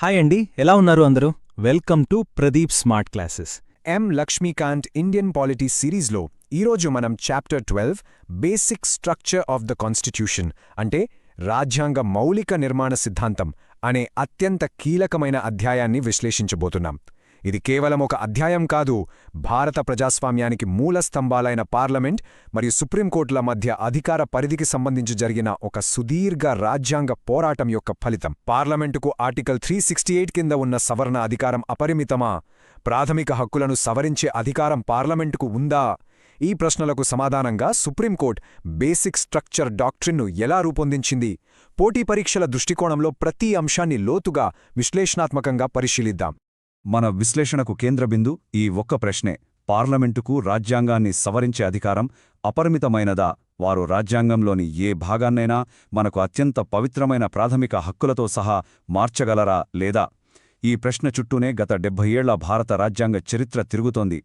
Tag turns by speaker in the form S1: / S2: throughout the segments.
S1: Hi అండి, ఎలా ఉన్నారు అందరూ? Welcome to Pradeep smart classes.
S2: M Laxmikanth Indian polity సిరీస్లో ఈరోజు మనం chapter 12 basic structure of the constitution అంటే రాజ్యాంగ మౌలిక నిర్మాణ సిద్ధాంతం అనే అత్యంత కీలకమైన అధ్యాయాన్ని విశ్లేషించబోతున్నాం. ఇది కేవలం ఒక అధ్యాయం కాదు, భారత ప్రజాస్వామ్యానికి మూల స్తంభాలైన పార్లమెంట్ మరియు సుప్రీంకోర్టుల మధ్య అధికార పరిధికి సంబంధించి జరిగిన ఒక సుదీర్ఘ రాజ్యాంగ పోరాటం యొక్క ఫలితం. పార్లమెంటుకు ఆర్టికల్ 368 కింద ఉన్న సవరణ అధికారం అపరిమితమా? ప్రాథమిక హక్కులను సవరించే అధికారం పార్లమెంటుకు ఉందా? ఈ ప్రశ్నలకు సమాధానంగా సుప్రీంకోర్టు బేసిక్ స్ట్రక్చర్ డాక్ట్రిన్ను ఎలా రూపొందించింది? పోటీ పరీక్షల దృష్టికోణంలో ప్రతి అంశాన్ని లోతుగా విశ్లేషణాత్మకంగా పరిశీలిద్దాం.
S3: మన విశ్లేషణకు కేంద్రబిందు ఈ ఒక్క ప్రశ్నే: పార్లమెంటుకు రాజ్యాంగాన్ని సవరించే అధికారం అపరిమితమైనదా? వారు రాజ్యాంగంలోని ఏ భాగాన్నైనా మనకు అత్యంత పవిత్రమైన ప్రాథమిక హక్కులతో సహా మార్చగలరా లేదా? ఈ ప్రశ్న చుట్టూనే గత 70 ఏళ్ల భారత రాజ్యాంగ చరిత్ర తిరుగుతోంది.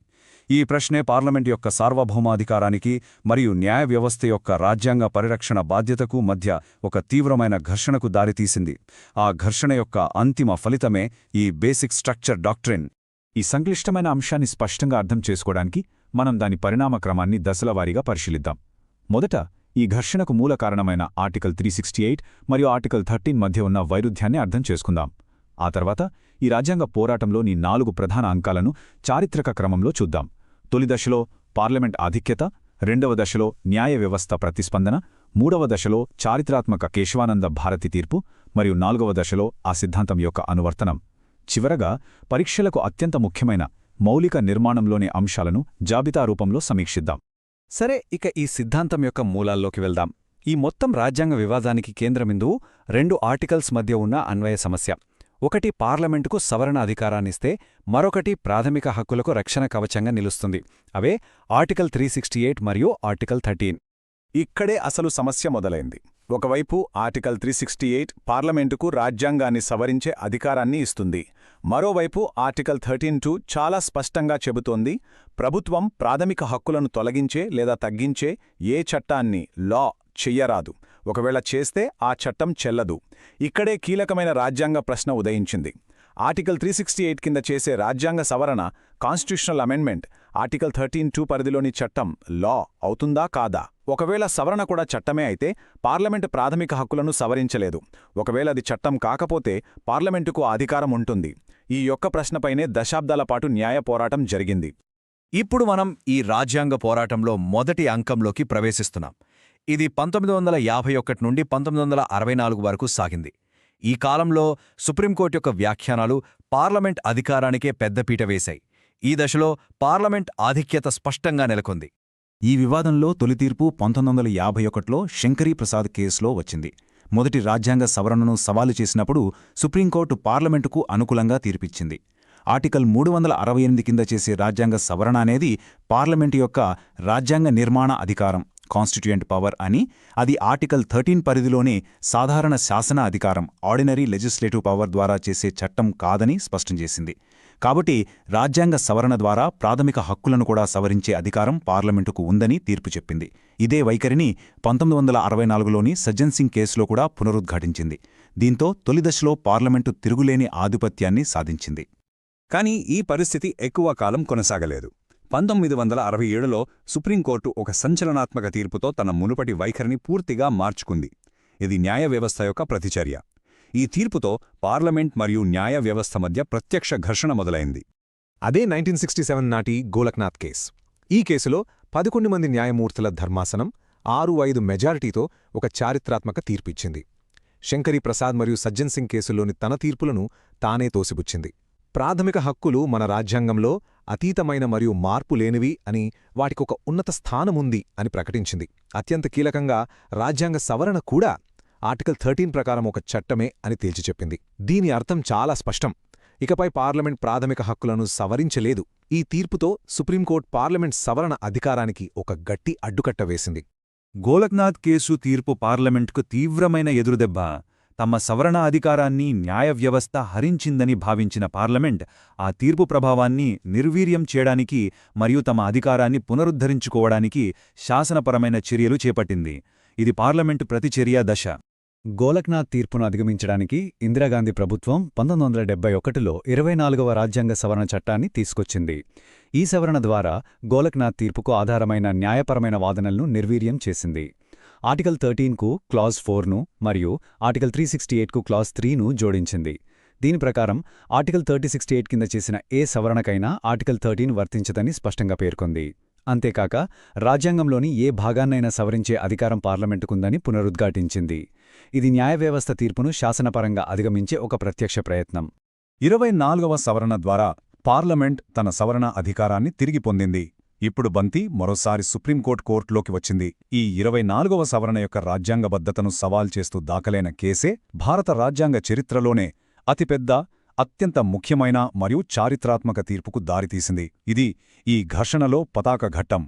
S3: ఈ ప్రశ్నే పార్లమెంట్ యొక్క సార్వభౌమాధికారానికి మరియు న్యాయ వ్యవస్థ యొక్క రాజ్యాంగ పరిరక్షణ బాధ్యతకు మధ్య ఒక తీవ్రమైన ఘర్షణకు దారితీసింది. ఆ ఘర్షణ యొక్క అంతిమ ఫలితమే ఈ బేసిక్ స్ట్రక్చర్ డాక్ట్రిన్.
S4: ఈ సంక్లిష్టమైన అంశాన్ని స్పష్టంగా అర్థం చేసుకోవడానికి మనం దాని పరిణామక్రమాన్ని దశలవారీగా పరిశీలిద్దాం. మొదట ఈ ఘర్షణకు మూల కారణమైన ఆర్టికల్ 368 మరియు ఆర్టికల్ 13 మధ్య ఉన్న వైరుధ్యాన్ని అర్థం చేసుకుందాం. ఆ తర్వాత ఈ రాజ్యాంగ పోరాటంలోని 4 ప్రధాన అంకాలను చారిత్రక క్రమంలో చూద్దాం. తొలి దశలో పార్లమెంట్ ఆధిక్యత, రెండవ దశలో న్యాయ వ్యవస్థ ప్రతిస్పందన, మూడవ దశలో చారిత్రాత్మక కేశవానంద భారతి తీర్పు మరియు 4వ దశలో ఆ సిద్ధాంతం యొక్క అనువర్తనం. చివరగా పరీక్షలకు అత్యంత ముఖ్యమైన మౌలిక నిర్మాణంలోని అంశాలను జాబితా రూపంలో సమీక్షిద్దాం.
S1: సరే, ఇక ఈ సిద్ధాంతం యొక్క మూలాల్లోకి వెళ్దాం. ఈ మొత్తం రాజ్యాంగ వివాదానికి కేంద్రబిందువు 2 ఆర్టికల్స్ మధ్య ఉన్న అన్వయ సమస్య. ఒకటి పార్లమెంటుకు సవరణ అధికారాన్నిస్తే, మరొకటి ప్రాథమిక హక్కులకు రక్షణ కవచంగా నిలుస్తుంది. అవే ఆర్టికల్ 368 మరియు ఆర్టికల్ 13.
S5: ఇక్కడే అసలు సమస్య మొదలైంది. ఒకవైపు ఆర్టికల్ 368 పార్లమెంటుకు రాజ్యాంగాన్ని సవరించే అధికారాన్ని ఇస్తుంది. మరోవైపు ఆర్టికల్ 13(2) చాలా స్పష్టంగా చెబుతోంది, ప్రభుత్వం ప్రాథమిక హక్కులను తొలగించే లేదా తగ్గించే ఏ చట్టాన్ని లా చెయ్యరాదు. ఒకవేళ చేస్తే ఆ చట్టం చెల్లదు. ఇక్కడే కీలకమైన రాజ్యాంగ ప్రశ్న ఉదయించింది. ఆర్టికల్ 368 కింద చేసే రాజ్యాంగ సవరణ, కాన్స్టిట్యూషనల్ అమెండ్మెంట్, ఆర్టికల్ 13(2) పరిధిలోని చట్టం లా అవుతుందా కాదా? ఒకవేళ సవరణ కూడా చట్టమే అయితే పార్లమెంటు ప్రాథమిక హక్కులను సవరించలేదు. ఒకవేళ అది చట్టం కాకపోతే పార్లమెంటుకు అధికారం ఉంటుంది. ఈ యొక్క ప్రశ్నపైనే దశాబ్దాల పాటు న్యాయ పోరాటం జరిగింది.
S3: ఇప్పుడు మనం ఈ రాజ్యాంగ పోరాటంలో మొదటి అంకంలోకి ప్రవేశిస్తున్నాం. ఇది 1951 నుండి 1964 వరకు సాగింది. ఈ కాలంలో సుప్రీంకోర్టు యొక్క వ్యాఖ్యానాలు పార్లమెంట్ అధికారానికే పెద్దపీట వేశాయి. ఈ దశలో పార్లమెంట్ ఆధిక్యత స్పష్టంగా నెలకొంది.
S4: ఈ వివాదంలో తొలి తీర్పు 1951లో శంకరీ ప్రసాద్ కేసులో వచ్చింది. మొదటి రాజ్యాంగ సవరణను సవాలు చేసినప్పుడు సుప్రీంకోర్టు పార్లమెంటుకు అనుకూలంగా తీర్పిచ్చింది. ఆర్టికల్ 368 కింద చేసే రాజ్యాంగ సవరణ అనేది పార్లమెంటు యొక్క రాజ్యాంగ నిర్మాణ అధికారం, కాన్స్టిట్యూయెంట్ పవర్ అని, అది ఆర్టికల్ 13 పరిధిలోనే సాధారణ శాసన అధికారం, ఆర్డినరీ లెజిస్లేటివ్ పవర్ ద్వారా చేసే చట్టం కాదని స్పష్టం చేసింది. కాబట్టి రాజ్యాంగ సవరణ ద్వారా ప్రాథమిక హక్కులను కూడా సవరించే అధికారం పార్లమెంటుకు ఉందని తీర్పు చెప్పింది. ఇదే వైఖరిని 1964లోని సజ్జన్ సింగ్ కేసులో కూడా పునరుద్ఘాటించింది. దీంతో తొలి దశలో పార్లమెంటు తిరుగులేని ఆధిపత్యాన్ని సాధించింది.
S5: కానీ ఈ పరిస్థితి ఎక్కువ కాలం కొనసాగలేదు. 1967లో సుప్రీంకోర్టు ఒక సంచలనాత్మక తీర్పుతో తన మునుపటి వైఖరిని పూర్తిగా మార్చుకుంది. ఇది న్యాయ వ్యవస్థ యొక్క ప్రతిచర్య. ఈ తీర్పుతో పార్లమెంట్ మరియు న్యాయ వ్యవస్థ మధ్య ప్రత్యక్ష ఘర్షణ మొదలైంది.
S2: అదే 1967 నాటి గోలక్నాథ్ కేసు. ఈ కేసులో 11 మంది న్యాయమూర్తుల ధర్మాసనం 6-5 మెజారిటీతో ఒక చారిత్రాత్మక తీర్పిచ్చింది. శంకరీ ప్రసాద్ మరియు సజ్జన్ సింగ్ కేసుల్లోని తన తీర్పులను తానే తోసిపుచ్చింది. ప్రాథమిక హక్కులు మన రాజ్యాంగంలో అతీతమైన మరియు మార్పులేనివి అని, వాటికొక ఉన్నత స్థానముంది అని ప్రకటించింది. అత్యంత కీలకంగా రాజ్యాంగ సవరణ కూడా ఆర్టికల్ 13 ప్రకారం ఒక చట్టమే అని తేల్చిచెప్పింది. దీని అర్థం చాలా స్పష్టం: ఇకపై పార్లమెంట్ ప్రాథమిక హక్కులను సవరించలేదు. ఈ తీర్పుతో సుప్రీంకోర్టు పార్లమెంట్ సవరణ అధికారానికి ఒక గట్టి అడ్డుకట్ట వేసింది.
S3: గోలక్నాథ్ కేసు తీర్పు పార్లమెంటుకు తీవ్రమైన ఎదురుదెబ్బ. తమ సవరణ అధికారాన్ని న్యాయ వ్యవస్థ హరించిందని భావించిన పార్లమెంట్ ఆ తీర్పు ప్రభావాన్ని నిర్వీర్యం చేయడానికి మరియు తమ అధికారాన్ని పునరుద్ధరించుకోవడానికి శాసనపరమైన చర్యలు చేపట్టింది. ఇది పార్లమెంటు ప్రతిచర్య దశ.
S1: గోలక్నాథ్ తీర్పును అధిగమించడానికి ఇందిరాగాంధీ ప్రభుత్వం 1971లో 24వ రాజ్యాంగ సవరణ చట్టాన్ని తీసుకొచ్చింది. ఈ సవరణ ద్వారా గోలక్నాథ్ తీర్పుకు ఆధారమైన న్యాయపరమైన వాదనలను నిర్వీర్యం చేసింది. ఆర్టికల్ 13కు క్లాజ్ 4ను మరియు ఆర్టికల్ 368కు క్లాజ్ 3ను జోడించింది. దీని ప్రకారం ఆర్టికల్ 3068 కింద చేసిన ఏ సవరణకైనా ఆర్టికల్ 13 వర్తించదని స్పష్టంగా పేర్కొంది. అంతేకాక రాజ్యాంగంలోని ఏ భాగాన్నైనా సవరించే అధికారం పార్లమెంటుకుందని పునరుద్ఘాటించింది. ఇది న్యాయవ్యవస్థ తీర్పును శాసనపరంగా అధిగమించే ఒక ప్రత్యక్ష ప్రయత్నం.
S3: 24వ సవరణ ద్వారా పార్లమెంట్ తన సవరణ అధికారాన్ని తిరిగి పొందింది. ఇప్పుడు బంతి మరోసారి సుప్రీంకోర్టులోకి వచ్చింది. ఈ 24వ సవరణ యొక్క రాజ్యాంగబద్ధతను సవాల్ చేస్తూ దాఖలైన కేసే భారత రాజ్యాంగ చరిత్రలోనే అతిపెద్ద, అత్యంత ముఖ్యమైన మరియు చారిత్రాత్మక తీర్పుకు దారితీసింది. ఇది ఈ ఘర్షణలో పతాక ఘట్టం.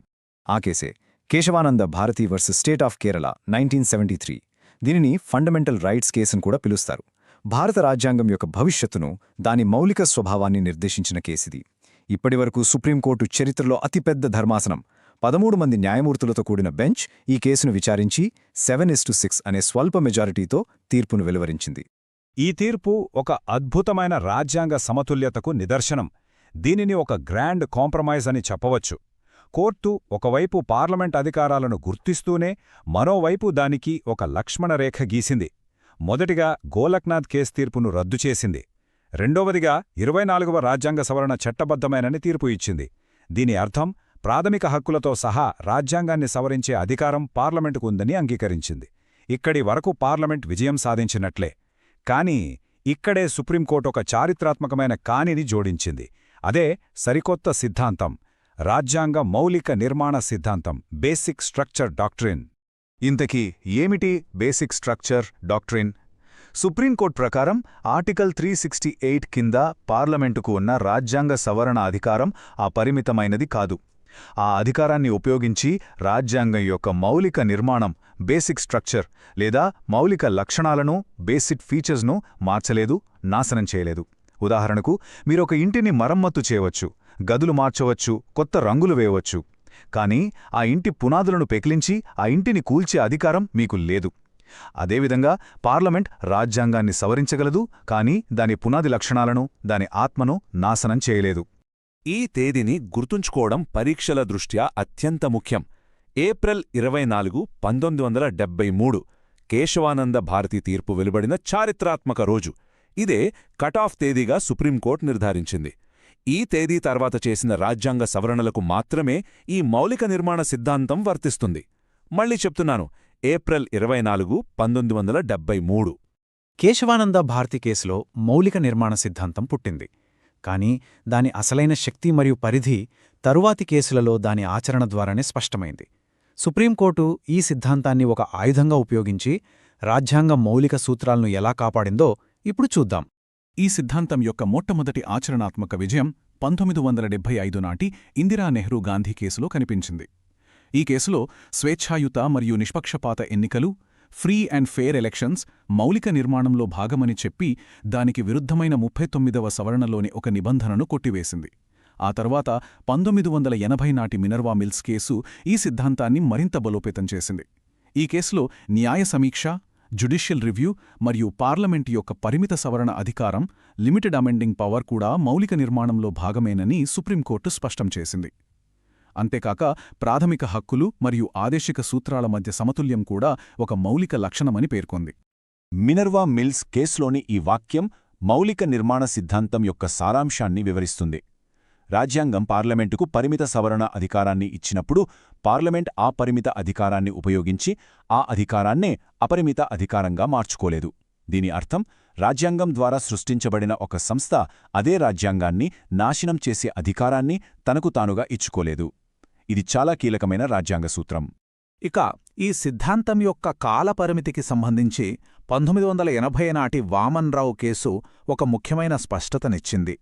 S2: ఆ కేసే Kesavananda Bharati versus state of Kerala 1973. దీనిని ఫండమెంటల్ రైట్స్ కేసును కూడా పిలుస్తారు. భారత రాజ్యాంగం యొక్క భవిష్యత్తును, దాని మౌలిక స్వభావాన్ని నిర్దేశించిన కేసిది. ఇప్పటివరకు సుప్రీంకోర్టు చరిత్రలో అతిపెద్ద ధర్మాసనం 13 మంది న్యాయమూర్తులతో కూడిన బెంచ్ ఈ కేసును విచారించి 7:6 అనే స్వల్ప మెజారిటీతో తీర్పును వెలువరించింది.
S5: ఈ తీర్పు ఒక అద్భుతమైన రాజ్యాంగ సమతుల్యతకు నిదర్శనం. దీనిని ఒక గ్రాండ్ కాంప్రమైజ్ అని చెప్పవచ్చు. కోర్టు ఒకవైపు పార్లమెంట్ అధికారాలను గుర్తిస్తూనే మరోవైపు దానికి ఒక లక్ష్మణరేఖ గీసింది. మొదటిగా గోలక్నాథ్ కేస్ తీర్పును రద్దు చేసింది. రెండవదిగా 24వ రాజ్యాంగ సవరణ చట్టబద్ధమైనని తీర్పు ఇచ్చింది. దీని అర్థం ప్రాథమిక హక్కులతో సహా రాజ్యాంగాన్ని సవరించే అధికారం పార్లమెంటుకు ఉందని అంగీకరించింది. ఇక్కడి వరకు పార్లమెంట్ విజయం సాధించినట్లే. కానీ ఇక్కడే సుప్రీంకోర్టు ఒక చారిత్రాత్మకమైన కానిని జోడించింది. అదే సరికొత్త సిద్ధాంతం, రాజ్యాంగ మౌలిక నిర్మాణ సిద్ధాంతం, బేసిక్ స్ట్రక్చర్ డాక్ట్రిన్.
S3: ఇంతకీ ఏమిటి బేసిక్ స్ట్రక్చర్ డాక్ట్రిన్? సుప్రీంకోర్టు ప్రకారం ఆర్టికల్ 368 కింద పార్లమెంటుకు ఉన్న రాజ్యాంగ సవరణ అధికారం అపరిమితమైనది కాదు. ఆ అధికారాన్ని ఉపయోగించి రాజ్యాంగం యొక్క మౌలిక నిర్మాణం, బేసిక్ స్ట్రక్చర్ లేదా మౌలిక లక్షణాలను, బేసిక్ ఫీచర్స్ను మార్చలేదు, నాశనం చేయలేదు. ఉదాహరణకు, మీరొక ఇంటిని మరమ్మత్తు చేయవచ్చు, గదులు మార్చవచ్చు, కొత్త రంగులు వేయవచ్చు. కానీ ఆ ఇంటి పునాదులను పెకిలించి ఆ ఇంటిని కూల్చే అధికారం మీకు లేదు. అదేవిధంగా పార్లమెంట్ రాజ్యాంగాన్ని సవరించగలదు, కానీ దాని పునాది లక్షణాలను, దాని ఆత్మను నాశనం చేయలేదు.
S6: ఈ తేదీని గుర్తుంచుకోవడం పరీక్షల దృష్ట్యా అత్యంత ముఖ్యం. ఏప్రిల్ 24, 1973 కేశవానంద భారతి తీర్పు వెలువడిన చారిత్రాత్మక రోజు. ఇదే కటాఫ్ తేదీగా సుప్రీంకోర్టు నిర్ధారించింది. ఈ తేదీ తర్వాత చేసిన రాజ్యాంగ సవరణలకు మాత్రమే ఈ మౌలిక నిర్మాణ సిద్ధాంతం వర్తిస్తుంది. మళ్ళీ చెప్తున్నాను, ఏప్రిల్ 24, 1973.
S4: కేశవానంద భారతి కేసులో మౌలిక నిర్మాణ సిద్ధాంతం పుట్టింది. కానీ దాని అసలైన శక్తి మరియు పరిధి తరువాతి కేసులలో దాని ఆచరణ ద్వారానే స్పష్టమైంది. సుప్రీంకోర్టు ఈ సిద్ధాంతాన్ని ఒక ఆయుధంగా ఉపయోగించి రాజ్యాంగ మౌలిక సూత్రాలను ఎలా కాపాడిందో ఇప్పుడు చూద్దాం.
S7: ఈ సిద్ధాంతం యొక్క మొట్టమొదటి ఆచరణాత్మక విజయం 1975 నాటి ఇందిరానెహ్రూ గాంధీ కేసులో కనిపించింది. ఈ కేసులో స్వేచ్ఛాయుత మరియు నిష్పక్షపాత ఎన్నికలు, ఫ్రీ అండ్ ఫెయిర్ ఎలక్షన్స్ మౌలిక నిర్మాణంలో భాగమని చెప్పి దానికి విరుద్ధమైన 39వ సవరణలోని ఒక నిబంధనను కొట్టివేసింది. ఆ తర్వాత 1980 నాటి మినర్వా మిల్స్ కేసు ఈ సిద్ధాంతాన్ని మరింత బలోపేతం చేసింది. ఈ కేసులో న్యాయ సమీక్ష, జ్యుడిషియల్ రివ్యూ మరియు పార్లమెంటు యొక్క పరిమిత సవరణ అధికారం, లిమిటెడ్ అమెండింగ్ పవర్ కూడా మౌలిక నిర్మాణంలో భాగమేనని సుప్రీంకోర్టు స్పష్టం చేసింది. అంతేకాక ప్రాథమిక హక్కులు మరియు ఆదేశిక సూత్రాల మధ్య సమతుల్యం కూడా ఒక మౌలిక లక్షణమని పేర్కొంది.
S5: మినర్వా మిల్స్ కేసులోని ఈ వాక్యం మౌలిక నిర్మాణ సిద్ధాంతం యొక్క సారాంశాన్ని వివరిస్తుంది. రాజ్యాంగం పార్లమెంటుకు పరిమిత సవరణ అధికారాన్ని ఇచ్చినప్పుడు పార్లమెంట్ ఆ పరిమిత అధికారాన్ని ఉపయోగించి ఆ అధికారాన్నే అపరిమిత అధికారంగా మార్చుకోలేదు. దీని అర్థం, రాజ్యాంగం ద్వారా సృష్టించబడిన ఒక సంస్థ అదే రాజ్యాంగాన్ని నాశనం చేసే అధికారాన్ని తనకు తానుగా ఇచ్చుకోలేదు. ఇది చాలా కీలకమైన రాజ్యాంగ సూత్రం.
S7: ఇక ఈ సిద్ధాంతం యొక్క కాలపరిమితికి సంబంధించి 1980 నాటి వామన్ రావు కేసు ఒక ముఖ్యమైన స్పష్టతనిచ్చింది.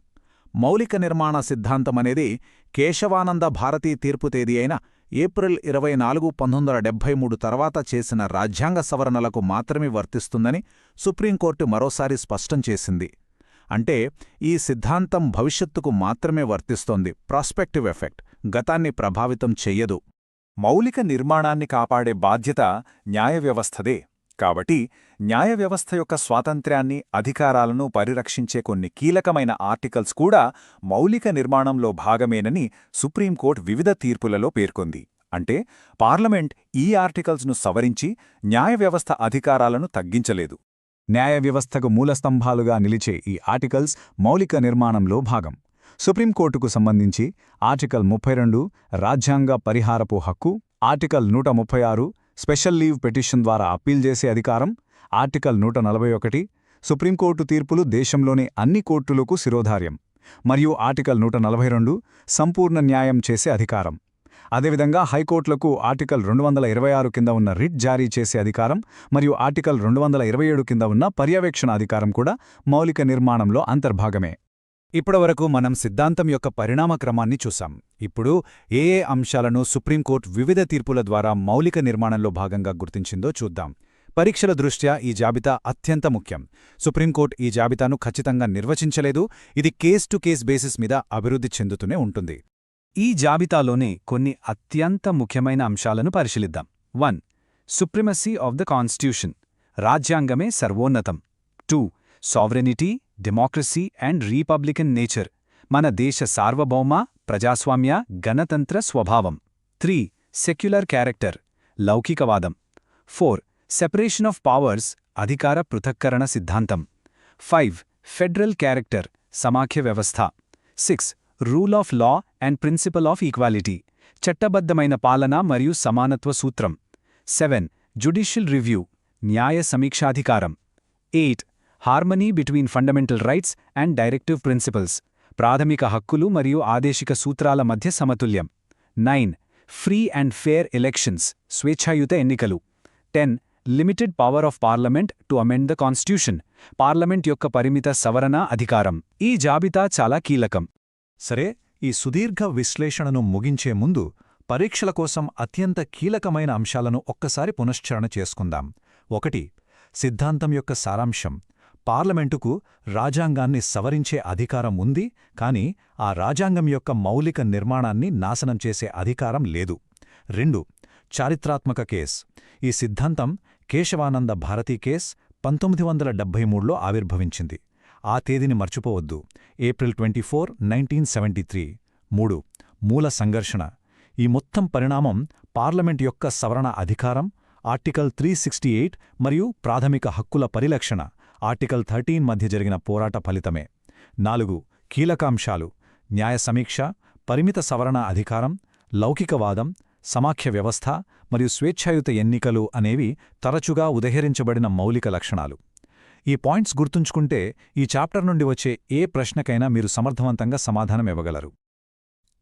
S7: మౌలిక నిర్మాణ సిద్ధాంతమనేది కేశవానంద భారతీ తీర్పు తేదీ అయిన ఏప్రిల్ 24, 1973 తర్వాత చేసిన రాజ్యాంగ సవరణలకు మాత్రమే వర్తిస్తుందని సుప్రీంకోర్టు మరోసారి స్పష్టం చేసింది. అంటే ఈ సిద్ధాంతం భవిష్యత్తుకు మాత్రమే వర్తిస్తోంది, ప్రాస్పెక్టివ్ ఎఫెక్ట్, గతాన్ని ప్రభావితం చెయ్యదు.
S5: మౌలిక నిర్మాణాన్ని కాపాడే బాధ్యత న్యాయ వ్యవస్థదే. కాబట్టి న్యాయ వ్యవస్థ యొక్క స్వాతంత్ర్యాన్ని అధికారాలను పరిరక్షించే కొన్ని కీలకమైన ఆర్టికల్స్ కూడా మౌలిక నిర్మాణంలో భాగమేనని సుప్రీంకోర్టు వివిధ తీర్పులలో పేర్కొంది. అంటే పార్లమెంట్ ఈ ఆర్టికల్స్ను సవరించి న్యాయ వ్యవస్థ అధికారాలను తగ్గించలేదు.
S4: న్యాయ వ్యవస్థకు మూలస్తంభాలుగా నిలిచే ఈ ఆర్టికల్స్ మౌలిక నిర్మాణంలో భాగం. సుప్రీంకోర్టుకు సంబంధించి ఆర్టికల్ 32 రాజ్యాంగ పరిహారపు హక్కు, ఆర్టికల్ 136 స్పెషల్ లీవ్ పిటిషన్ ద్వారా అప్పీల్ చేసే అధికారం, ఆర్టికల్ 141 సుప్రీంకోర్టు తీర్పులు దేశంలోని అన్ని కోర్టులకు శిరోధార్యం, మరియు ఆర్టికల్ 142 సంపూర్ణ న్యాయం చేసే అధికారం. అదేవిధంగా హైకోర్టులకు ఆర్టికల్ 226 కింద ఉన్న రిట్ జారీ చేసే అధికారం మరియు ఆర్టికల్ 227 కింద ఉన్న పర్యవేక్షణ అధికారం కూడా మౌలిక నిర్మాణంలో అంతర్భాగమే.
S1: ఇప్పటివరకు మనం సిద్ధాంతం యొక్క పరిణామక్రమాన్ని చూసాం. ఇప్పుడు ఏ అంశాలను సుప్రీంకోర్టు వివిధ తీర్పుల ద్వారా మౌలిక నిర్మాణంలో భాగంగా గుర్తించిందో చూద్దాం. పరీక్షల దృష్ట్యా ఈ జాబితా అత్యంత ముఖ్యం. సుప్రీంకోర్టు ఈ జాబితాను ఖచ్చితంగా నిర్వచించలేదు. ఇది కేస్ టు కేస్ బేసిస్ మీద అభివృద్ధి చెందుతూనే ఉంటుంది.
S2: ఈ జాబితాలోని కొన్ని అత్యంత ముఖ్యమైన అంశాలను పరిశీలిద్దాం. 1. సుప్రిమసీ ఆఫ్ ద కాన్స్టిట్యూషన్, రాజ్యాంగమే సర్వోన్నతం. 2. Sovereignty, democracy and republican nature, మన దేశ సార్వభౌమ, ప్రజాస్వామ్య, గణతంత్ర స్వభావం. 3. సెక్యులర్ క్యారెక్టర్, లౌకికవాదం. 4. సెపరేషన్ ఆఫ్ పవర్స్, అధికార పృథక్కరణ సిద్ధాంతం. 5. ఫెడరల్ క్యారెక్టర్, సమాఖ్య వ్యవస్థ. 6. Rule of law and principle of equality, చట్టబద్ధమైన పాలన మరియు సమానత్వ సూత్రం. 7. జ్యుడిషియల్ రివ్యూ, న్యాయ సమీక్షాధికారం. 8. Harmony between fundamental rights and directive principles, ప్రాథమిక హక్కులు మరియు ఆదేశిక సూత్రాల మధ్య సమతుల్యం. 9. ఫ్రీ అండ్ ఫేర్ ఎలక్షన్స్, స్వేచ్ఛాయుత ఎన్నికలు. 10. Limited power of parliament to amend the constitution, parliament యొక్క పరిమిత సవరణ అధికారం. ఈ జాబితా చాలా కీలకం.
S5: సరే, ఈ సుదీర్ఘ విశ్లేషణను ముగించే ముందు పరీక్షల కోసం అత్యంత కీలకమైన అంశాలను ఒక్కసారి పునశ్చరణ చేసుకుందాం. 1. సిద్ధాంతం యొక్క సారాంశం. పార్లమెంటుకు రాజ్యాంగాన్ని సవరించే అధికారం ఉంది, కాని ఆ రాజ్యాంగం యొక్క మౌలిక నిర్మాణాన్ని నాశనం చేసే అధికారం లేదు. 2. చారిత్రాత్మక కేస్. ఈ సిద్ధాంతం కేశవానంద భారతీ కేస్ 1973లో ఆవిర్భవించింది. ఆ తేదీని మర్చిపోవద్దు, ఏప్రిల్ 24, 1973. 3. మూల సంఘర్షణ. ఈ మొత్తం పరిణామం పార్లమెంట్ యొక్క సవరణ అధికారం, ఆర్టికల్ 368 మరియు ప్రాథమిక హక్కుల పరిరక్షణ, ఆర్టికల్ 13 మధ్య జరిగిన పోరాట ఫలితమే. 4. కీలకాంశాలు. న్యాయ సమీక్ష, పరిమిత సవరణ అధికారం, లౌకికవాదం, సమాఖ్య వ్యవస్థ మరియు స్వేచ్ఛాయుత ఎన్నికలు అనేవి తరచుగా ఉదహరించబడిన మౌలిక లక్షణాలు. ఈ పాయింట్స్ గుర్తుంచుకుంటే ఈ చాప్టర్ నుండి వచ్చే ఏ ప్రశ్నకైనా మీరు సమర్థవంతంగా సమాధానం ఇవ్వగలరు.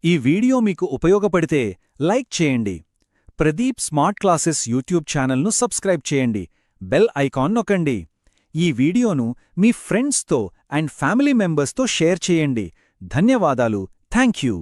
S1: ఈ వీడియో మీకు ఉపయోగపడితే లైక్ చేయండి. ప్రదీప్ స్మార్ట్ క్లాసెస్ యూట్యూబ్ ఛానల్ను సబ్స్క్రైబ్ చేయండి. బెల్ ఐకాన్ నొక్కండి. ఈ వీడియోను మీ ఫ్రెండ్స్తో అండ్ ఫ్యామిలీ మెంబర్స్తో షేర్ చేయండి. ధన్యవాదాలు. Thank you.